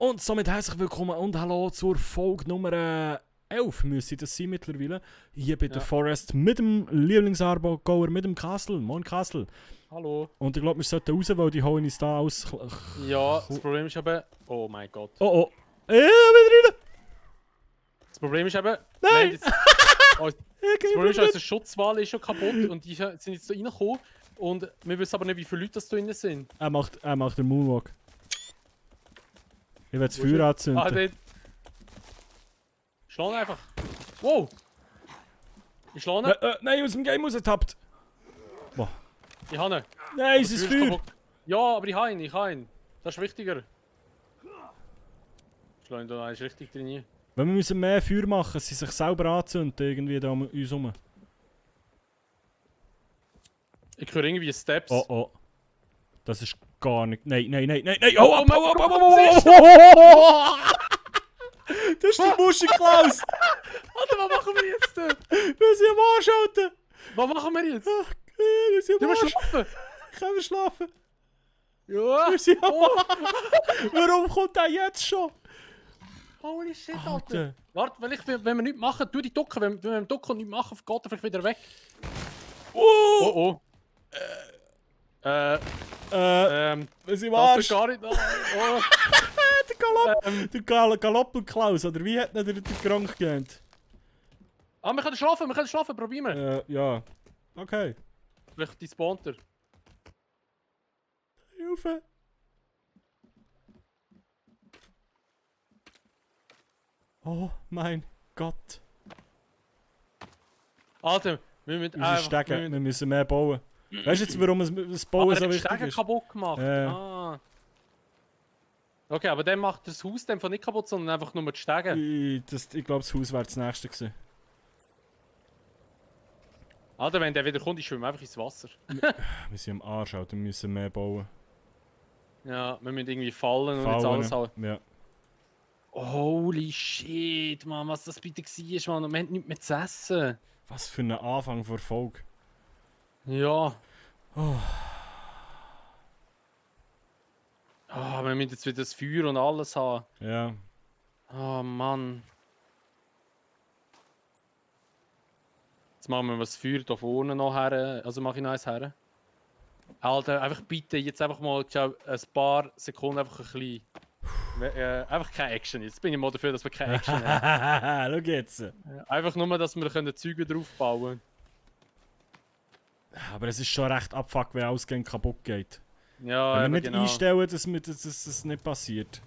Und somit herzlich willkommen und hallo zur Folge Nummer 11 müsste das sein mittlerweile. Hier bei der Forest mit dem Lieblingsarbogoer, mit dem Castle. Moin Castle. Hallo. Und ich glaube, wir sollten raus, weil die holen uns da aus... Ja, das Problem ist eben... Oh mein Gott. Oh. Wieder rein! Das Problem ist eben... Nein! Jetzt, das Problem ist, unsere Schutzwall ist schon kaputt und die sind jetzt da reingekommen. Und wir wissen aber nicht, wie viele Leute das da drin sind. Er macht den Moonwalk. Ich will das Wo ist Feuer er? anzünden. Ah, dort. Schlag ihn einfach. Wow! Ich schlage ihn. Nein, aus dem Game rausgetappt. Ich habe ihn. Nein, es ist Das Feuer Feuer. kaputt. Ja, aber ich habe ihn. Das ist wichtiger. Ich schlage ihn da eins richtig drin. Wenn wir müssen mehr Feuer machen, sie sich selber anzünden, irgendwie da um uns herum. Ich höre irgendwie Steps. Oh. Das ist gar nicht... Nein. Oh, Das ist der Muschelklaus! Alter, was machen wir jetzt? Wir sind am Anschalten! Was machen wir jetzt? Wir sind Du am musst Anschalten! schlafen. Können wir schlafen? Ja. Wir sind am Warum kommt der jetzt schon? Holy shit, Alter. Alter! Warte, wenn wir nichts machen, tu die ducken. Wenn wir ducken und nichts machen, geht er vielleicht wieder weg. Oh. Wir sind am Das Arsch! ist gar nicht... Oh. Der Galoppelklaus, oder wie hat der Krank genannt? Ah, wir können schlafen, probieren wir. Ja. Okay. Vielleicht die spawnt er. Hilfe! Oh mein Gott. Alter, wir müssen Unsere Stege, wir müssen mehr bauen. Weißt du jetzt, warum das Bauen so wichtig Stege ist? kaputt gemacht. Ah. Okay, aber dann macht das Haus dann von nicht kaputt, sondern einfach nur die Stege. Ich glaube, das Haus wäre das nächste gewesen. Alter, wenn der wieder kommt, ich schwimme einfach ins Wasser. Wir sind am Arsch, Alter. Wir müssen mehr bauen. Ja, wir müssen irgendwie fallen und jetzt alles haben. Ja. Holy shit, Mann, was das bitte war, Mann. Wir haben nichts mehr zu essen. Was für ein Anfang vor Folge. Ja. Oh. Ah, wir müssen jetzt wieder das Feuer und alles haben. Ja. Oh Mann. Jetzt machen wir das Feuer hier vorne noch her. Also mache ich noch eins her. Alter, einfach bitte jetzt einfach mal ein paar Sekunden einfach ein bisschen. Einfach keine Action. Jetzt bin ich mal dafür, dass wir keine Action haben. Schau jetzt. Einfach nur, dass wir Züge draufbauen können. Aber es ist schon recht abfuck, wenn Ausgang kaputt geht. Ja, wenn wir nicht genau. einstellen, dass das nicht passiert.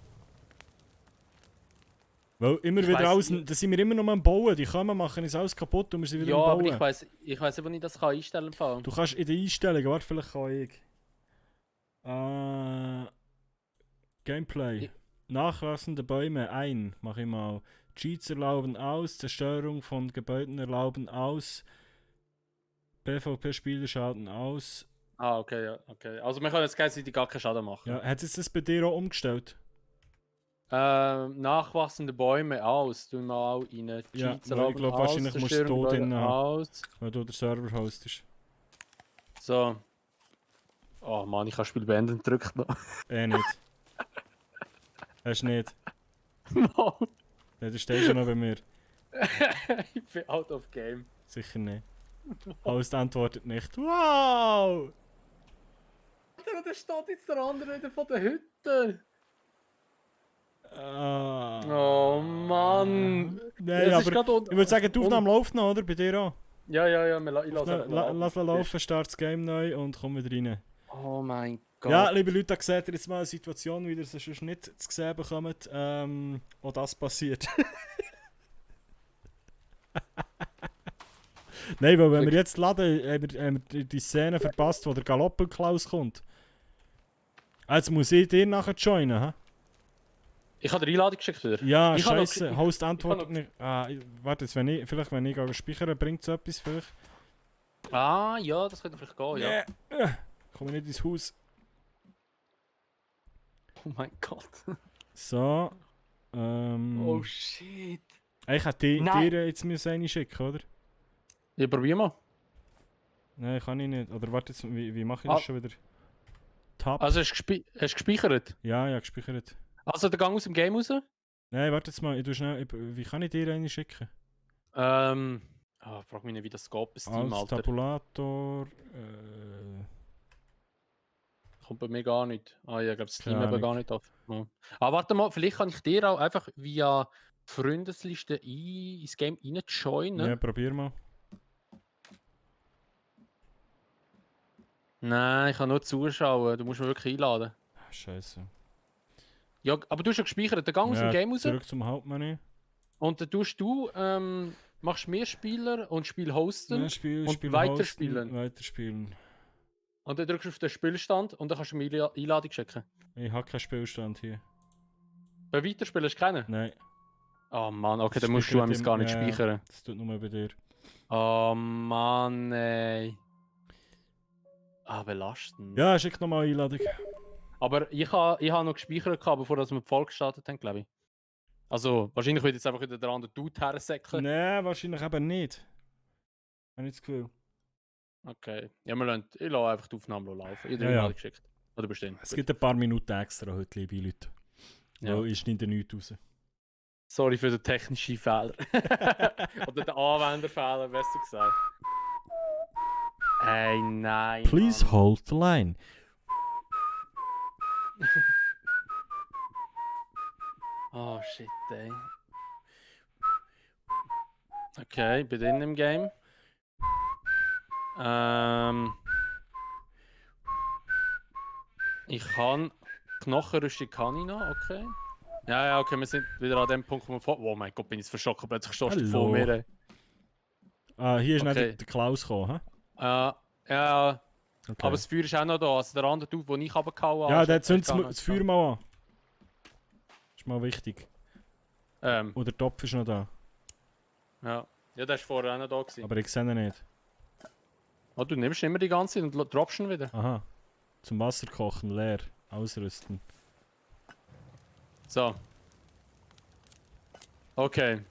Weil immer Ich wieder weiss alles, nicht. da sind wir immer noch am Bauen. Die kommen, machen uns alles kaputt und wir sind wieder Ja, am aber Bauen. ich weiss nicht, wo ich das einstellen kann. Du kannst in den Einstellungen, warte, vielleicht kann ich. Gameplay. Nachlassende Bäume ein, mach ich mal. Cheats erlauben aus, Zerstörung von Gebäuden erlauben aus. PvP-Spieler schalten aus. Ah, okay, ja, okay. Also wir können jetzt gleichzeitig gar keinen Schaden machen. Ja, hat es das bei dir auch umgestellt? Nachwachsende Bäume aus, tun wir auch rein. Ja, Cheats weil ich erlauben glaube, aus, wahrscheinlich musst du Zerstörung da Bäume drin haben, aus. weil du den Server hostest. So. Oh Mann, ich habe Spiel beenden gedrückt noch. Nicht. Hast du nicht? Mann, Ja, du stehst ja noch bei mir. ich bin out of game. Sicher nicht. Host antwortet nicht. Wow! Da steht jetzt der andere wieder von der Hütte. Oh Mann. Nein, Das ist aber grad ich würde sagen, die Aufnahme läuft noch, oder? Bei dir auch? Ja, ich lasse Lass laufen, start das Game neu und komm wieder rein. Oh mein Gott. Ja, liebe Leute, da seht ihr jetzt mal eine Situation, wie ihr es sonst nicht zu sehen bekommt. Auch das passiert. Nein, weil wenn wir jetzt laden, haben wir die Szene verpasst, wo der Galoppelklaus kommt. Jetzt muss ich dir nachher joinen, hä? Ich habe die Einladung geschickt wieder. Ja, Ich hab noch- scheiße, Host antwortet noch- nicht. Warte, jetzt, wenn ich speichern, bringt es etwas vielleicht? Ah, ja, das könnte vielleicht gehen, ja. Komm ich nicht ins Haus. Oh mein Gott. So. Oh shit. Ich hätte Nein. dir jetzt eine schicken, oder? Ja, probier mal. Nein, kann ich nicht. Oder warte jetzt, wie mache ich das schon wieder? Tab. Also hast du gespeichert? Ja, gespeichert. Also der Gang aus dem Game raus? Nein, warte jetzt mal, wie kann ich dir eine schicken? Frag mich nicht, wie das geht bei Steam, Als Alter. Tabulator, Kommt bei mir gar nicht. Ah ja, ich glaube, Steam Keine eben gar Ahnung. nicht auf. Ja. Aber warte mal, vielleicht kann ich dir auch einfach via Freundesliste ins Game reinjoinen. Ja, probier mal. Nein, ich kann nur zuschauen. Du musst mich wirklich einladen. Scheiße. Ja, aber du hast ja gespeichert, der Gang aus dem Ja, Game raus. zurück zum Hauptmenü. Und dann tust du, machst mehr Spieler und Spiel hosten. Ja, Spiel und weiterspielen. hosten, weiterspielen. Und dann drückst du auf den Spielstand und dann kannst du mir Einladung schicken. Ich habe keinen Spielstand hier. Bei Weiterspielen hast du keinen? Nein. Oh Mann, okay, Das dann musst du speichert es gar nicht ja, speichern. Das tut nur bei dir. Oh Mann, ey. Belastend. Ja, schick nochmal Einladung. Aber ich ha noch gespeichert, bevor wir die Folge gestartet haben, glaube ich. Also, wahrscheinlich wird jetzt einfach wieder der andere Dude hersäckeln. Nein, wahrscheinlich eben nicht. Habe ich das Gefühl. Okay. Ja, ich lasse einfach die Aufnahme laufen. Ich habe Ja, die ja. Einladung geschickt. Oder bestehen. Es gibt ein paar Minuten extra heute, liebe Leute. Ja. Weil ich schneide nichts raus. Sorry für den technischen Fehler. Oder den Anwenderfehler, besser gesagt. Ey, nein. Please Mann. hold the line. Oh shit, ey. Okay, bin in dem Game. Ich kann Knochenrüstung kann ich noch, okay. Ja, okay, wir sind wieder an dem Punkt, wo wir vor. Oh mein Gott, bin ich verschockt, plötzlich stehst du vor mir. Ey. Hier ist Okay. nicht der Klaus gekommen, hä? Ja, Okay. aber das Feuer ist auch noch da. Also der andere Dude, den ich runtergehauen habe. Ja, der zündet das Feuer mal an. Ist mal wichtig. Und der Topf ist noch da. Ja, der ist vorher auch noch da gewesen. Aber ich sehe ihn nicht. Oh, du nimmst ihn immer die ganze Zeit und droppst ihn wieder. Aha. Zum Wasser kochen, leer. Ausrüsten. So. Okay.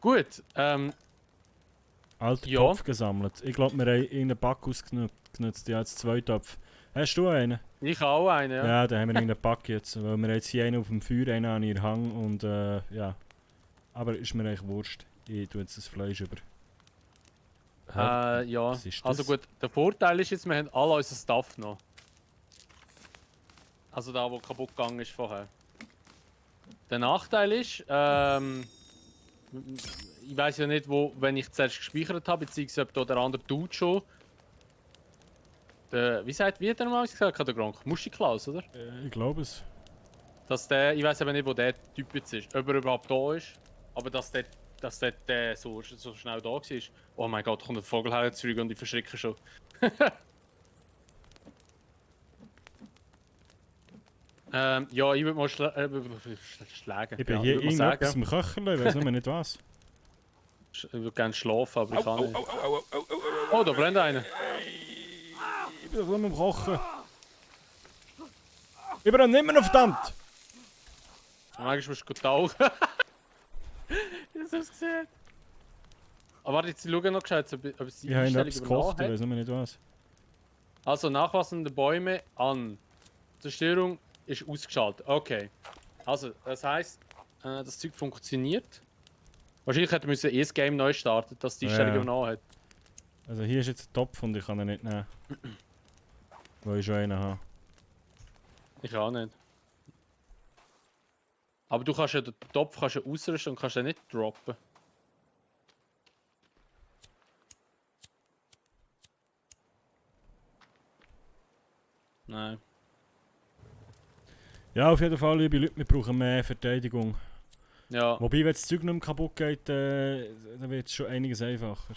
Gut. Alter Ja. Topf gesammelt. Ich glaube, wir haben irgendeinen Back ausgenutzt. Ja, jetzt 2 Töpfe. Hast du einen? Ich auch einen, ja. Ja, dann haben wir irgendeinen Back jetzt. Weil wir jetzt hier einen auf dem Feuer, einen an ihr Hang und ja. Aber ist mir eigentlich wurscht. Ich tue jetzt das Fleisch über. Ja. was ist Also das? gut, der Vorteil ist jetzt, wir haben alle unseren Stuff noch. Also da, wo kaputt gegangen ist vorher. Der Nachteil ist, ich weiß ja nicht, wenn ich zuerst gespeichert habe, beziehungsweise ob da der andere Dude schon. Wie hat der mal gesagt? Der Gronk? Muschelklaus, oder? Ich glaube es. Dass der, ich weiß aber nicht, wo der Typ jetzt ist. Ob er überhaupt da ist. Aber dass der so schnell da war. Oh mein Gott, kommt ein Vogel her zurück und ich verschrecke schon. Ja, ich würde mal schlagen. Ich bin Ja, hier würd mal sagen. irgendetwas im Köcherle, ich weiß nur nicht was. Ich würde gerne schlafen, aber ich kann nicht. Oh, da brennt einer. Ich bin doch nur am Kochen. Ich brenne nicht mehr, verdammt! Manchmal musst du tauchen. Ich hab's gesehen. Aber warte, jetzt schauen noch geschaut, ob es die Ich habe ihn Einstellung etwas übernommen gekocht, ich hat. weiß nur nicht was. Also, nachwachsende Bäume an. Zerstörung ist ausgeschaltet. Okay. Also, das heisst, das Zeug funktioniert. Wahrscheinlich hätte wir das Game neu starten, dass die Einstellung Ja. übernommen hat. Also hier ist jetzt ein Topf und ich kann ihn nicht nehmen. Weil ich schon einen habe. Ich auch nicht. Aber du kannst ja den Topf ausrüsten und kannst den nicht droppen. Nein. Ja, auf jeden Fall, liebe Leute, wir brauchen mehr Verteidigung. Ja. Wobei, wenn das Zeug nicht mehr kaputt geht, dann wird es schon einiges einfacher.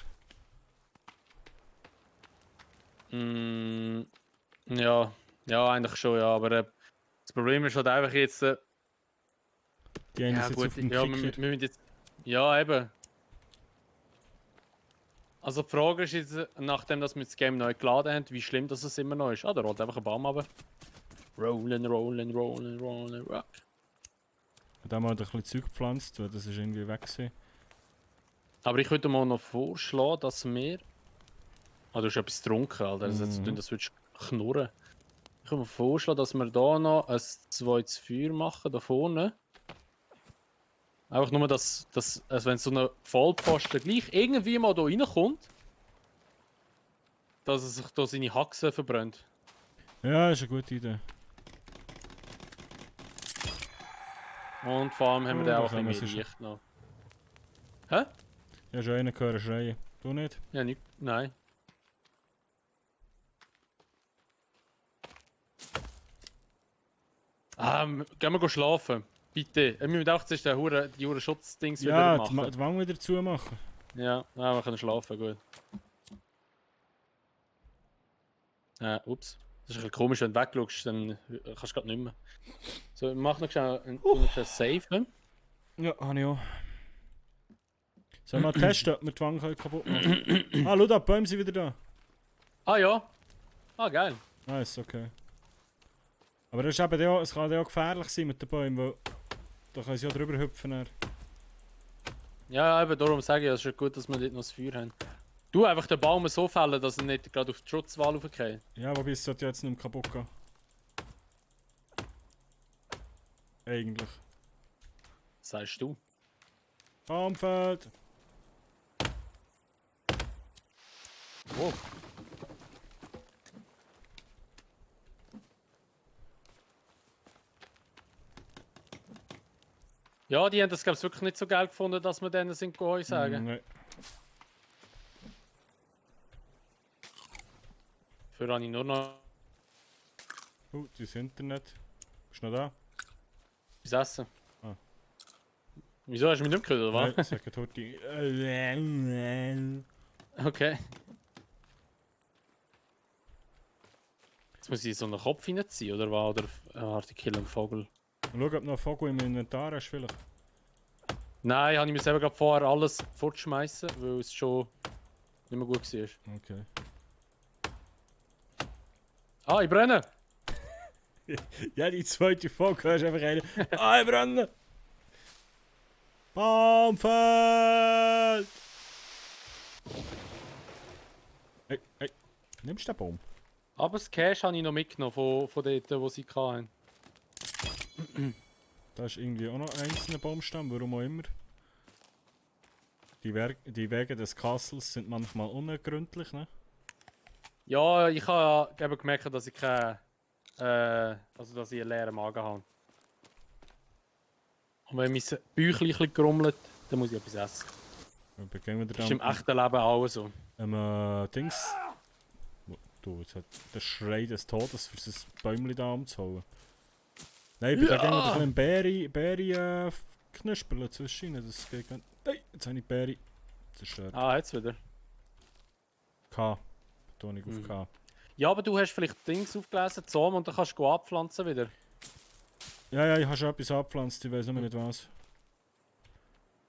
Ja. Ja, eigentlich schon, ja. Aber das Problem ist halt einfach jetzt. Die einen Ja, sind gut, jetzt auf dem ja, wir Kicker. müssen jetzt. Ja, eben. Also die Frage ist jetzt, nachdem dass wir das Game neu geladen haben, wie schlimm das es immer noch ist. Ah, da rollt einfach ein Baum runter. Rollen, rollen, rollen, rollen, rock. Und dann mal ein bisschen Zeug gepflanzt, weil das ist irgendwie weg gewesen. Aber ich würde mal noch vorschlagen, dass wir... Ah, du hast etwas getrunken, Alter. Das Mhm. würdest knurren. Ich kann mir vorschlagen, dass wir hier noch ein zweites Feuer machen, da vorne. Einfach nur, dass also wenn so ein Vollpfosten gleich irgendwie mal hier reinkommt, dass er sich da seine Haxen verbrennt. Ja, ist eine gute Idee. Und vor allem haben wir Oh, da da auch ein können wir bisschen sie mehr Licht noch. Hä? Ich habe schon einen gehört schreien. Du nicht? Ja, nicht. Nein. Gehen wir schlafen. Bitte. Wir müssen auch zuerst die Huren Schutzdings wieder Ja, machen. die Wange wieder zumachen. Ja, wir können schlafen, gut. Ups. Das ist ein bisschen komisch, wenn du wegschaust, dann kannst du gerade nicht mehr. So, wir machen noch schnell ein Save. Ne? Ja, habe ich auch. Sollen wir mal testen, ob wir die Wange kaputt machen? Ah, schau da, die Bäume sind wieder da. Ah ja. Ah, geil. Nice, okay. Aber das ist eben auch, es kann ja auch gefährlich sein mit den Bäumen, weil da können sie ja drüber hüpfen. Dann. Ja, eben darum sage ich, es ist gut, dass wir dort noch das Feuer haben. Du einfach den Baum so fällen, dass er nicht gerade auf die Schutzwall raufgeht. Ja, wobei es sollte jetzt nicht mehr kaputt gehen. Eigentlich. Was sagst du? Baumfeld! Wow. Ja, die haben das glaube ich wirklich nicht so geil gefunden, dass wir denen sind Geheu sagen. Nein. Für habe ich nur noch Das Internet. Bist du noch da? etwas essen. Ah. Wieso hast du mich nicht mehr gehört, oder Nein, was? sag Torti. Okay. Jetzt muss ich so einen Kopf reinziehen, oder was? Oder warte, ich kill einen Vogel. Schau, ob du noch einen Vogel im Inventar hast vielleicht. Nein, habe ich mir selber gerade vorher alles fortschmeißen, weil es schon nicht mehr gut war. Okay. Ah, ich brenne! Ja, die zweite Vogel hast einfach eine. Ah, ich brenne! Baumfeld! Hey, nimmst du den Baum? Aber das Cash habe ich noch mitgenommen von dort, wo sie hatten. Da ist irgendwie auch noch ein einzelner Baumstamm, warum auch immer. Die Wege des Castles sind manchmal unergründlich, ne? Ja, ich habe eben gemerkt, dass ich keinen dass ich einen leeren Magen habe. Und wenn mein Bäuchlein ein bisschen grummelt, dann muss ich etwas essen. Wir beginnen wieder Das ist im echten Leben auch so. Dings. Du, jetzt hat der Schrei des Todes für sein Bäumchen da umzuhauen. Nein, ich bin da gerne ein bisschen Beere knispeln zwischen ihnen. Das geht gar nicht. Nein, jetzt habe ich die Beere zerstört. Ah, jetzt wieder. K. Betonung auf K. Ja, aber du hast vielleicht Dings aufgelesen, Zoom, und dann kannst du abpflanzen wieder. Ja, ich habe schon etwas abgepflanzt, ich weiß noch nicht was.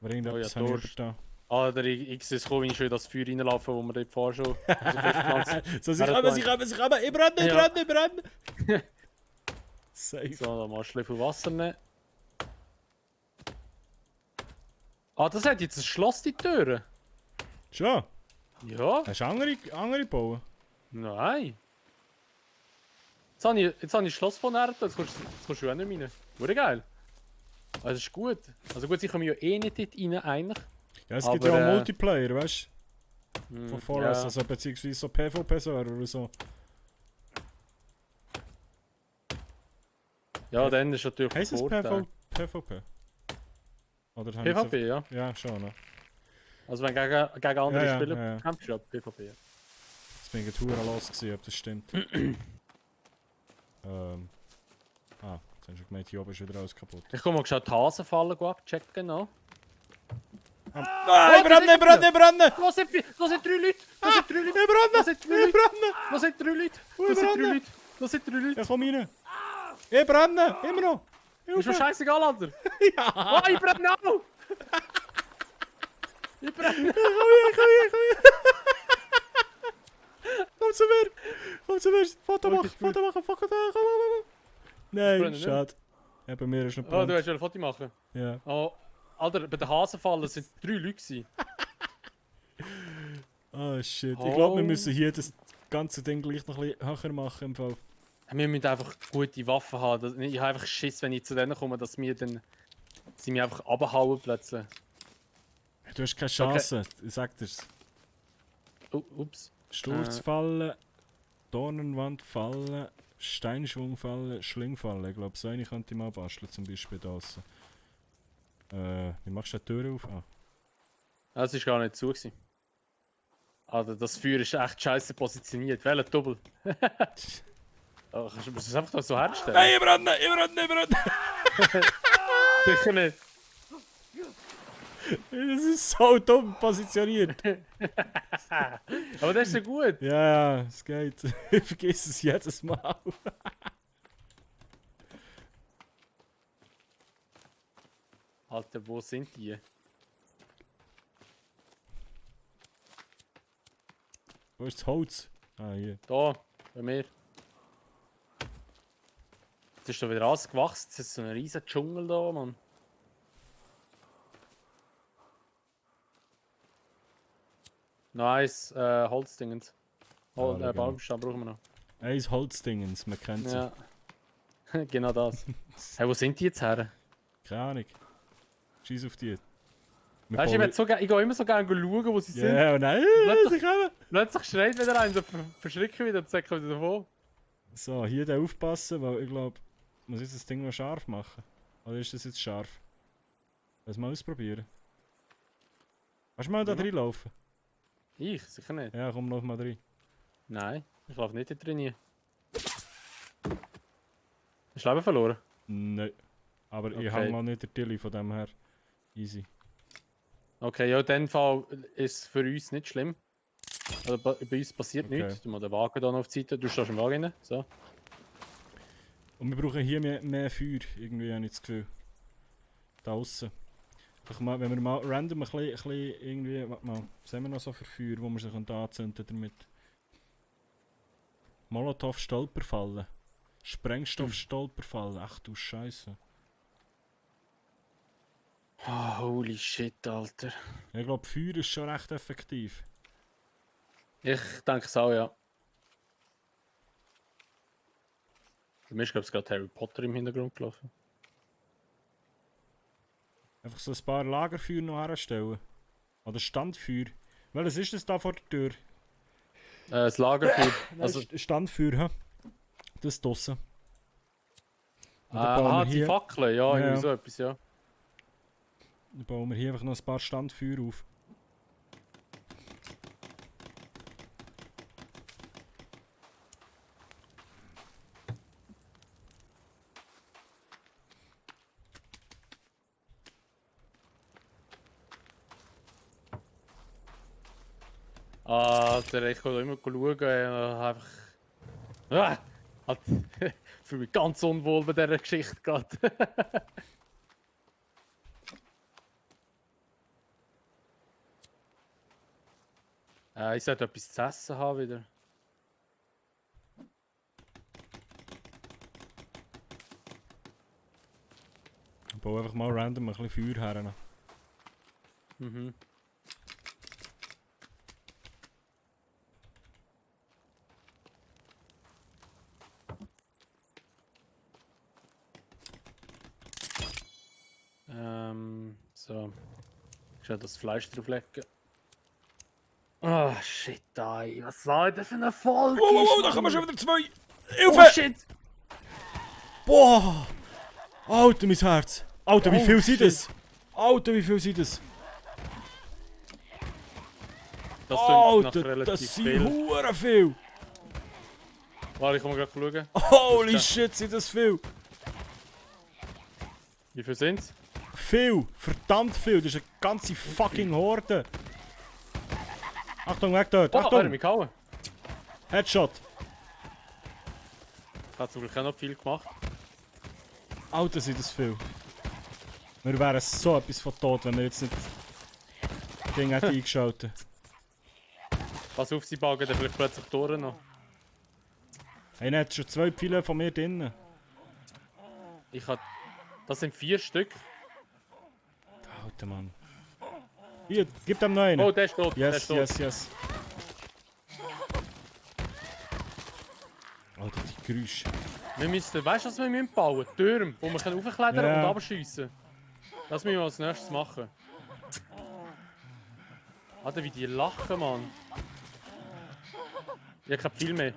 Aber irgendetwas ja, habe ich Durst. da. Alter, ich sehe es kommen, wie ich schön das Feuer reinlaufen, wo wir dort vorher schon festpflanzen. So, sie kommen, ich brenne! Safe. So, dann mal ein Schlüssel Wasser nehmen. Ah, das hat jetzt ein Schloss, die Türen. Schon? Ja? Hast du andere gebaut? Nein. Jetzt habe ich das Schloss von Erden, jetzt kommst du auch nicht rein. Wurde geil. Also ist gut. Also gut, ich komme ja eh nicht dort rein eigentlich. Ja, es gibt ja auch Multiplayer, weißt du? Von Forest, ja. also beziehungsweise so PvP-Server oder so. Ja, dann ist natürlich Heißt es Vorteil. PvP? Oder haben PvP, ja. Ja, schon, ne? Also wenn du gegen andere Ja, Spieler ja. kämpfst, ja, PvP. Ja. Jetzt bin ich gerade los gewesen, ob das stimmt. Jetzt hast du gemeint, hier oben ist wieder alles kaputt. Ich komme mal schnell die Hasenfallen abchecken noch. Nein, ich brenne! Da sind 3 Leute! Da sind 3 Leute! Da sind 3 Leute! Ich Da sind 3 Leute! Da sind 3 Leute! Da sind 3 brenne. Leute! Da sind 3 Leute! Ja, komm rein! Ich brenne! Immer noch! Ist mir scheißegal, Alter! Ja! Oh, ich brenne auch! Ich brenne! Komm zu mir! Foto Okay, machen! gut. Komm! Nein, brenne nicht. schade. Ja, bei mir ist noch Oh, gebrannt. du hast ein Foto machen? Ja. Oh, Alter, bei den Hasenfallen sind 3 Leute gewesen. Oh shit. Ich glaube, wir müssen hier das ganze Ding gleich noch ein bisschen höher machen im Fall. Wir müssen einfach gute Waffen haben. Ich habe einfach Schiss, wenn ich zu denen komme, dass sie mich einfach abhauen plötzlich. Du hast keine Chance, ich sag dir's. Ups. Sturzfallen, Dornenwandfallen, Steinschwungfallen, Schlingfallen. Ich glaube, so eine könnte ich mal basteln, zum Beispiel das. Wie machst du die Tür auf? Ah. Das war gar nicht zu. Also das Feuer ist echt scheiße positioniert. Welcher Doppel? Oh, kannst du das einfach so herstellen? Nein, ich brenne! Sicher nicht. Das ist so dumm positioniert. Aber das ist ja gut. Ja, es geht. Ich vergesse es jedes Mal. Alter, wo sind die? Wo ist das Holz? Ah, hier. Da, bei mir. Jetzt ist da wieder alles gewachsen. Es ist so ein riesen Dschungel da, Mann. Nice, Holzdingens. Ah, schau Baumstamm brauchen wir noch. Eins Holzdingens, man kennt sie. Ja. Genau das. Hey, wo sind die jetzt her? Keine Ahnung. Scheiß auf die. Weißt du, ich gehe immer so gerne schauen, wo sie sind. Ja, nein, sie kommen. Plötzlich schreit wieder einer, so verschrecken wieder und säckeln wieder davon. So, hier da aufpassen, weil ich glaube, muss ich das Ding noch scharf machen? Oder ist das jetzt scharf? Lass mal ausprobieren. Kannst du mal da Ja. reinlaufen? Ich? Sicher nicht. Ja, komm, lauf mal rein. Nein, ich laufe nicht da drin. Hast du Leben verloren? Nein. Aber ich Okay. habe mal nicht der Tilly, von dem her. Easy. Okay, ja, in dem Fall ist es für uns nicht schlimm. Also bei uns passiert Okay. nichts. Du musst den Wagen dann auf die Seite, du stehst im Wagen rein. So. Und wir brauchen hier mehr Feuer, irgendwie habe ich das Gefühl. Da aussen. Einfach mal, wenn wir mal random ein bisschen irgendwie, warte mal, was haben wir noch so für Feuer, wo man sich anzünden damit? Molotov-Stolperfallen. Sprengstoff-Stolperfallen. Ach du Scheiße. Oh, holy shit, Alter. Ich glaube, Feuer ist schon recht effektiv. Ich denke es auch, ja. Bei mir ist, glaube ich, gerade Harry Potter im Hintergrund gelaufen. Einfach so ein paar Lagerfeuer noch herstellen. Oder Standfeuer. Welches ist das da vor der Tür? Das Lagerfeuer. Also Standfeuer, hä? Das draussen. Und dann Aha, wir die Fackeln, ja, Ja, irgendwie ja. so etwas, ja. Dann bauen wir hier einfach noch ein paar Standfeuer auf. Alter, ich kann da immer schauen, einfach... Ah, halt, ich fühle mich ganz unwohl bei dieser Geschichte gerade. Ich sollte etwas zu essen haben wieder. Ich baue einfach mal random ein bisschen Feuer her. Mhm. So. Ich werde das Fleisch drauflegen. Ah, shit, ey. Was soll das für eine Folge? Da kommen schon wieder zwei! Oh, Hilfe! shit! Boah! Alter, mein Herz! Alter, wie Oh, viel sind shit. das? Alter, wie viel sind das? Das klingt nach Alter, relativ das sind viel. hure viel! Warte, ich kann mal gerade schauen. Holy Das shit, sind das viel! Wie viel sind's? Viel! Verdammt viel! Das ist eine ganze fucking Horde! Achtung, weg dort! Oh, er hat Achtung! mich gehauen. Headshot! Ich habe zum Glück auch noch viel gemacht. Alter, sind das viel! Wir wären so etwas von tot, wenn wir jetzt nicht das Ding hätten eingeschaltet. Pass auf, sie bagen dann vielleicht plötzlich durch noch. Hey, hat schon zwei Pfeile von mir drinnen. Ich hab... Das sind 4 Stück. Alter Mann. Hier, gib dem noch einen. Oh, der ist tot. Der Yes, ist tot. yes, yes. Alter, die Geräusch. Wir müssen, weißt du, was wir müssen bauen? Türme, wo wir raufklettern Ja. und abschiessen. Das müssen wir als nächstes machen. Alter, wie die lachen, Mann. Ich hab viel mehr.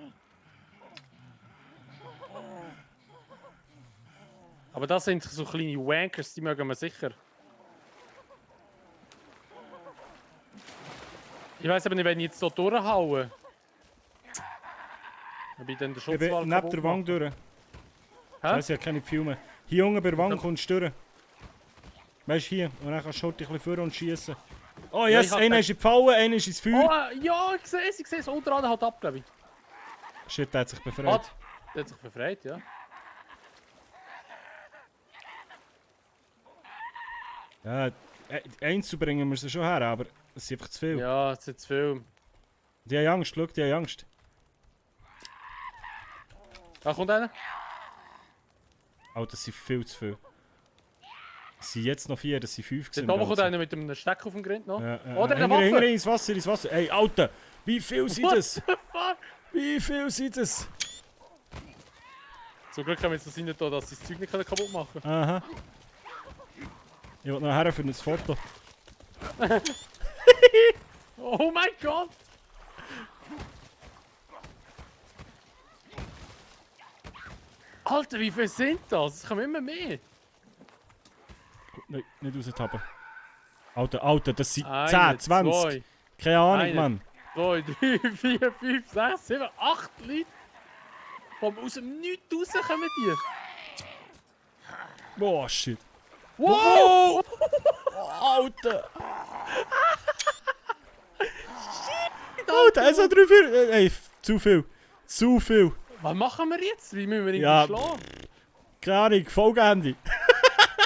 Aber das sind so kleine Wankers, die mögen wir sicher. Ich weiss aber nicht, wenn ich jetzt hier durchhaue. Dann bin ich dann der Ich bin Schutzwall neben der Wand durch. Das heisst, ich habe keine Filme. Hier unten bei der Wand kommst du durch. Weißt du, hier. Und dann kannst du ein bisschen vor und schießen. Oh Ja, yes, ich hab einer den- ist in die Falle, einer ist ins Feuer. Oh, ja, ich sehe es. Unter anderem halt ab, glaube ich. Shit, der hat sich befreit. Hat. Der hat sich befreit, ja. Ja, eins zu bringen wir sie schon her, aber es ist einfach zu viel. Ja, es ist zu viel. Die haben Angst, schau, die haben Angst. Da kommt einer. Oh, das sind viel zu viel. Es sind jetzt noch 4, das sind 5 Dort oben kommt einer mit einem Steck auf dem Grind noch. Oder eine Hinter Waffe! ins Wasser, ins Wasser. Ey, Alter, wie viel sind What das? the fuck? Wie viel sind das? Zum Glück haben wir jetzt das rein, dass sie das Zeug nicht kaputt machen können. Aha. Ich will nachher für ein Foto. Oh mein Gott! Alter, wie viel sind das? Es kommen immer mehr. Nein, nicht raustappen. Alter, das sind 10, Eine, 20. zwei, Keine Ahnung, Eine. Mann. 2, 3, 4, 5, 6, 7, 8 Leute. Vom aus dem Nichts rauskommen die. Boah, shit. Wow! Alter! Alter, 1, 2, 3, 4. Ey, zu viel. Zu viel. Was machen wir jetzt? Wie müssen wir ihn Ja, schlagen? Keine Ahnung, Folgehandy.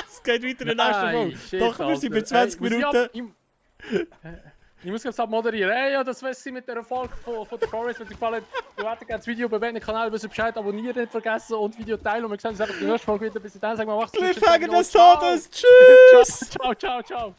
Es geht weiter in der nächsten Folge. Shit, Doch, wir sind bei Alter. 20 Ey, Minuten. Ich muss jetzt abmoderieren. Hey, ja, das wär's mit der Erfolg von der Forest. Wenn dir gefallen hat, du hättest gerne das Video bewerten, den Kanal, wissen Bescheid, abonnieren nicht vergessen und Video teilen. Und wir sehen uns einfach in der nächsten Folge wieder. Bis dahin, sagen wir, macht's gut. Cliffhanger des Ciao. Todes. Tschüss. Ciao, ciao, ciao.